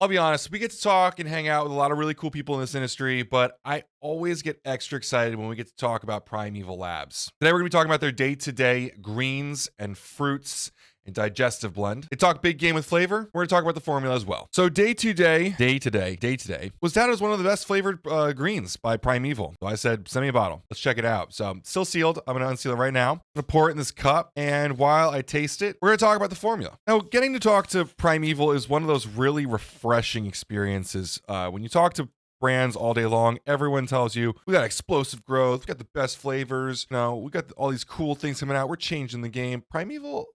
I'll be honest, we get to talk and hang out with a lot of really cool people in this industry, but I always get extra excited when we get to talk about Primeval Labs. Today we're going to be talking about their day-to-day greens and fruits and digestive blend. They talk big game with flavor. We're going to talk about the formula as well. So day-to-day was touted as one of the best flavored greens by Primeval. So I said, send me a bottle. Let's check it out. So still sealed. I'm going to unseal it right now. I'm going to pour it in this cup. And while I taste it, we're going to talk about the formula. Now, getting to talk to Primeval is one of those really refreshing experiences. When you talk to brands all day long, everyone tells you we got explosive growth, we got the best flavors, we got all these cool things coming out, we're changing the game. Primeval,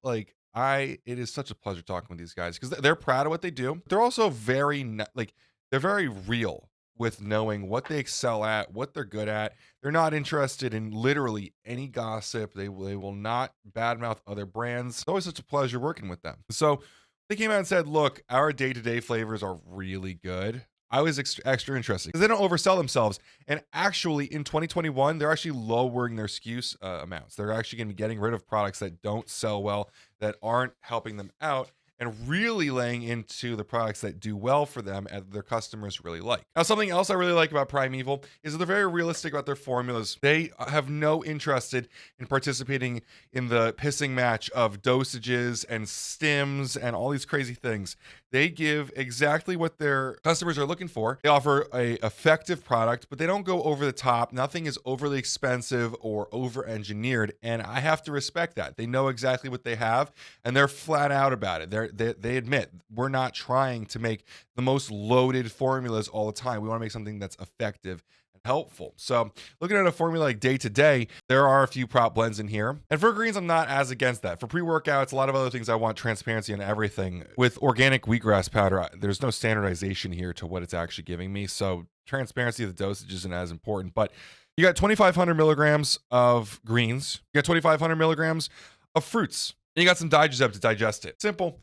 it is such a pleasure talking with these guys because they're proud of what they do. They're also they're very real with knowing what they excel at, what they're good at. They're not interested in literally any gossip. They will not badmouth other brands. It's always such a pleasure working with them. So they came out and said, look, our day-to-day flavors are really good. I was extra interested because they don't oversell themselves. And actually, in 2021, they're actually lowering their SKU amounts. They're actually going to be getting rid of products that don't sell well, that aren't helping them out, and really laying into the products that do well for them and their customers really like. Now, something else I really like about Primeval is that they're very realistic about their formulas. They have no interest in participating in the pissing match of dosages and stims and all these crazy things. They give exactly what their customers are looking for. They offer a effective product, but they don't go over the top. Nothing is overly expensive or over-engineered, and I have to respect that. They know exactly what they have, and they're flat out about it. They admit we're not trying to make the most loaded formulas all the time. We want to make something that's effective and helpful. So looking at a formula like day-to-day, there are a few prop blends in here. And for greens, I'm not as against that. For pre-workouts, a lot of other things, I want transparency on everything. With organic wheatgrass powder, there's no standardization here to what it's actually giving me. So transparency of the dosage isn't as important. But you got 2,500 milligrams of greens. You got 2,500 milligrams of fruits. And you got some digestive to digest it. Simple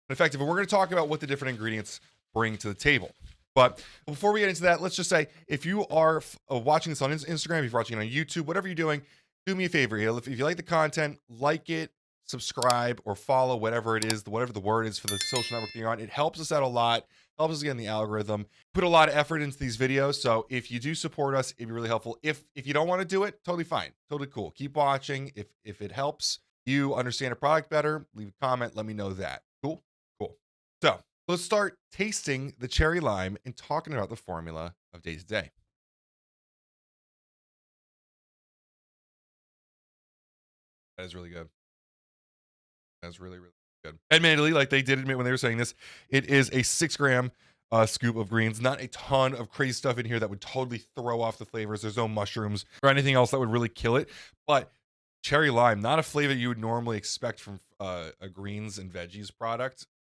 and effective. And we're going to talk about what the different ingredients bring to the table. But before we get into that, let's just say, if you are watching this on Instagram, if you're watching it on YouTube, whatever you're doing, do me a favor. If you like the content, like it, subscribe, or follow, whatever it is, whatever the word is for the social network that you're on. It helps us out a lot, helps us get in the algorithm. Put a lot of effort into these videos. So if you do support us, it'd be really helpful. If you don't want to do it, totally fine. Totally cool. Keep watching. If it helps you understand a product better, leave a comment. Let me know that. Cool? Cool. So let's start tasting the cherry lime and talking about the formula of day-to-day. That is really good. That's really, really good. Admittedly, like they did admit when they were saying this, it is a 6-gram scoop of greens, not a ton of crazy stuff in here that would totally throw off the flavors. There's no mushrooms or anything else that would really kill it. But cherry lime, not a flavor you would normally expect from a greens and veggies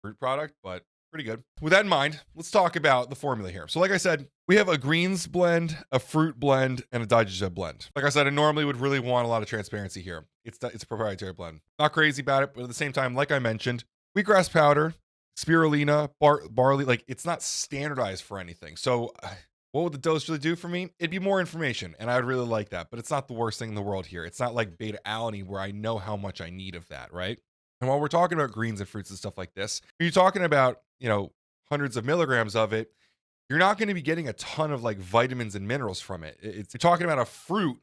fruit product, but pretty good. With that in mind, let's talk about the formula here. So like I said, we have a greens blend, a fruit blend, and a digestive blend. Like I said, I normally would really want a lot of transparency here. It's a proprietary blend. Not crazy about it, but at the same time, like I mentioned, wheatgrass powder, spirulina, barley, it's not standardized for anything. So what would the dose really do for me? It'd be more information, and I would really like that, but it's not the worst thing in the world here. It's not like beta alanine where I know how much I need of that, right? And while we're talking about greens and fruits and stuff like this, you're talking about, hundreds of milligrams of it, you're not going to be getting a ton of vitamins and minerals from it. You're talking about a fruit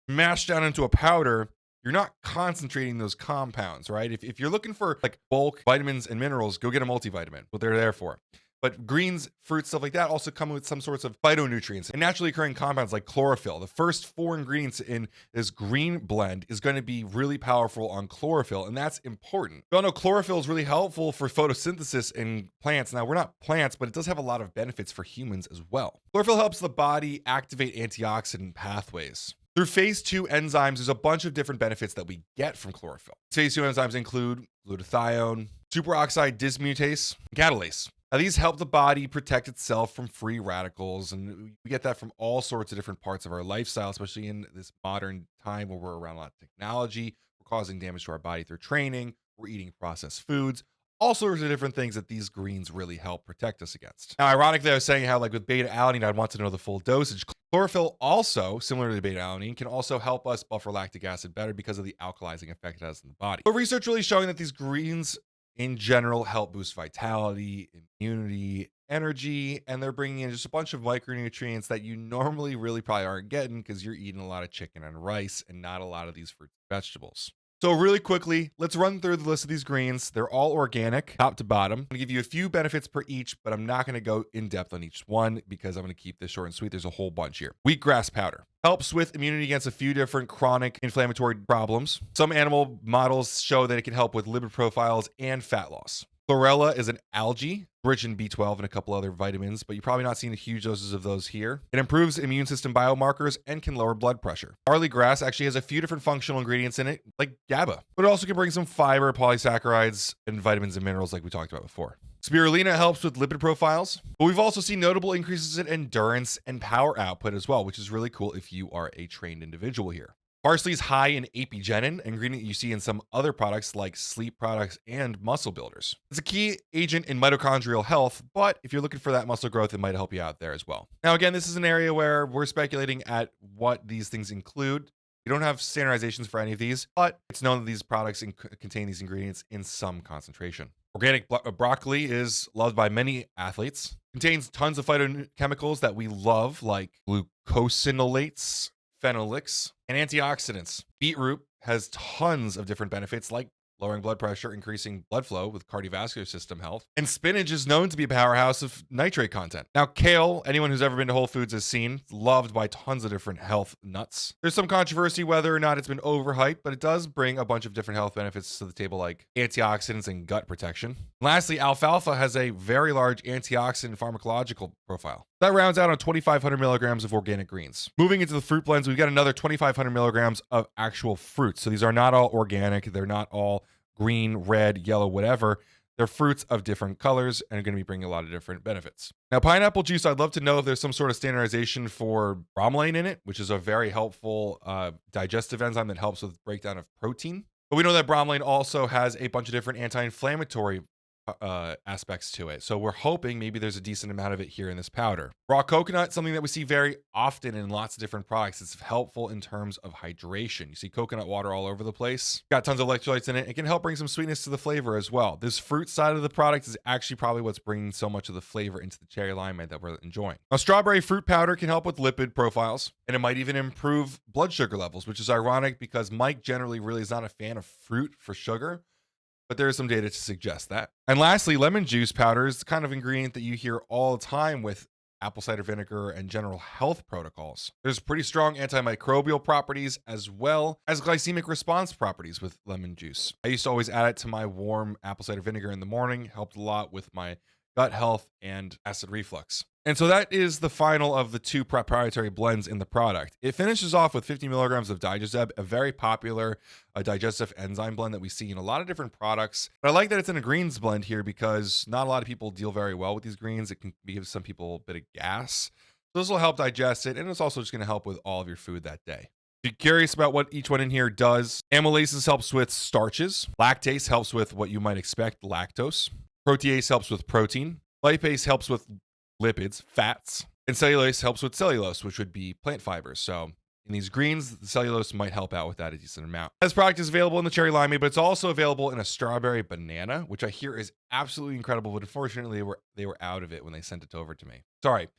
mashed down into a powder. You're not concentrating those compounds, right? If you're looking for bulk vitamins and minerals, go get a multivitamin, what they're there for. But greens, fruits, stuff like that also come with some sorts of phytonutrients and naturally occurring compounds like chlorophyll. The first 4 ingredients in this green blend is going to be really powerful on chlorophyll, and that's important. We all know chlorophyll is really helpful for photosynthesis in plants. Now, we're not plants, but it does have a lot of benefits for humans as well. Chlorophyll helps the body activate antioxidant pathways. Through phase 2 enzymes, there's a bunch of different benefits that we get from chlorophyll. Phase 2 enzymes include glutathione, superoxide dismutase, and catalase. Now, these help the body protect itself from free radicals, and we get that from all sorts of different parts of our lifestyle, especially in this modern time where we're around a lot of technology. We're causing damage to our body through training. We're eating processed foods. All sorts of different things that these greens really help protect us against. Now, ironically, I was saying how with beta alanine, I'd want to know the full dosage. Chlorophyll also, similar to beta alanine, can also help us buffer lactic acid better because of the alkalizing effect it has in the body. But research really showing that these greens in general help boost vitality, immunity, energy, and they're bringing in just a bunch of micronutrients that you normally really probably aren't getting because you're eating a lot of chicken and rice and not a lot of these fruits and vegetables. So really quickly, let's run through the list of these greens. They're all organic, top to bottom. I'm gonna give you a few benefits per each, but I'm not gonna go in depth on each one because I'm gonna keep this short and sweet. There's a whole bunch here. Wheatgrass powder helps with immunity against a few different chronic inflammatory problems. Some animal models show that it can help with lipid profiles and fat loss. Chlorella is an algae rich in B12 and a couple other vitamins, but you're probably not seeing huge doses of those here. It improves immune system biomarkers and can lower blood pressure. Barley grass actually has a few different functional ingredients in it, like GABA, but it also can bring some fiber, polysaccharides, and vitamins and minerals like we talked about before. Spirulina helps with lipid profiles, but we've also seen notable increases in endurance and power output as well, which is really cool if you are a trained individual here. Parsley is high in apigenin, an ingredient you see in some other products like sleep products and muscle builders. It's a key agent in mitochondrial health, but if you're looking for that muscle growth, it might help you out there as well. Now, again, this is an area where we're speculating at what these things include. You don't have standardizations for any of these, but it's known that these products contain these ingredients in some concentration. Organic broccoli is loved by many athletes. Contains tons of phytochemicals that we love, like glucosinolates, phenolics, and antioxidants. Beetroot has tons of different benefits like lowering blood pressure, increasing blood flow with cardiovascular system health. And spinach is known to be a powerhouse of nitrate content. Now, kale, anyone who's ever been to Whole Foods has seen, loved by tons of different health nuts. There's some controversy whether or not it's been overhyped, but it does bring a bunch of different health benefits to the table like antioxidants and gut protection. Lastly, alfalfa has a very large antioxidant pharmacological profile. That rounds out on 2,500 milligrams of organic greens. Moving into the fruit blends, we've got another 2,500 milligrams of actual fruits. So these are not all organic. They're not all green, red, yellow, whatever. They're fruits of different colors and are going to be bringing a lot of different benefits. Now, pineapple juice, I'd love to know if there's some sort of standardization for bromelain in it, which is a very helpful digestive enzyme that helps with breakdown of protein. But we know that bromelain also has a bunch of different anti-inflammatory aspects to it. So we're hoping maybe there's a decent amount of it here in this powder. Raw coconut, something that we see very often in lots of different products. It's helpful in terms of hydration. You see coconut water all over the place. Got tons of electrolytes in it. It can help bring some sweetness to the flavor as well. This fruit side of the product is actually probably what's bringing so much of the flavor into the cherry limeade that we're enjoying. Now, strawberry fruit powder can help with lipid profiles, and it might even improve blood sugar levels, which is ironic because Mike generally really is not a fan of fruit for sugar, but there is some data to suggest that. And lastly, lemon juice powder is the kind of ingredient that you hear all the time with apple cider vinegar and general health protocols. There's pretty strong antimicrobial properties as well as glycemic response properties with lemon juice. I used to always add it to my warm apple cider vinegar in the morning, helped a lot with my gut health and acid reflux. And so that is the final of the two proprietary blends in the product. It finishes off with 50 milligrams of Digezeb, a very popular digestive enzyme blend that we see in a lot of different products. But I like that it's in a greens blend here because not a lot of people deal very well with these greens. It can give some people a bit of gas. So this will help digest it, and it's also just going to help with all of your food that day. If you're curious about what each one in here does, amylases helps with starches. Lactase helps with what you might expect, lactose. Protease helps with protein. Lipase helps with lipids, fats, and cellulose helps with cellulose, which would be plant fibers. So in these greens, the cellulose might help out with that a decent amount. This product is available in the cherry limeade, but it's also available in a strawberry banana, which I hear is absolutely incredible, but unfortunately they were out of it when they sent it over to me. Sorry,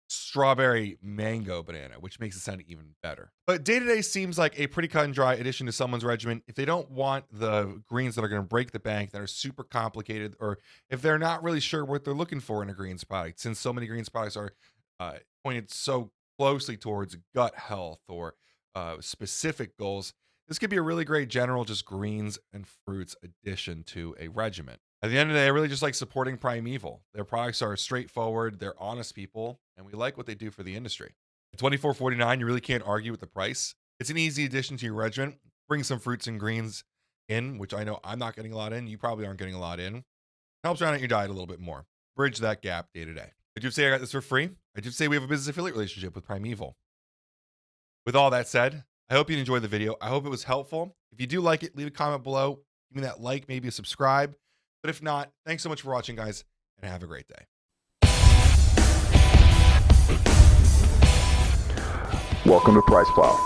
strawberry mango banana, which makes it sound even better. But day-to-day seems like a pretty cut and dry addition to someone's regimen. If they don't want the greens that are going to break the bank, that are super complicated, or if they're not really sure what they're looking for in a greens product, since so many greens products are pointed so closely towards gut health or specific goals, this could be a really great general just greens and fruits addition to a regimen. At the end of the day, I really just like supporting Primeval. Their products are straightforward, they're honest people, and we like what they do for the industry. At $24.49, you really can't argue with the price. It's an easy addition to your regimen. Bring some fruits and greens in, which I know I'm not getting a lot in. You probably aren't getting a lot in. Helps round out your diet a little bit more. Bridge that gap day to day. I do say I got this for free. I do say we have a business affiliate relationship with Primeval. With all that said, I hope you enjoyed the video. I hope it was helpful. If you do like it, leave a comment below. Give me that like, maybe a subscribe. But if not, thanks so much for watching, guys, and have a great day. Welcome to PricePlow.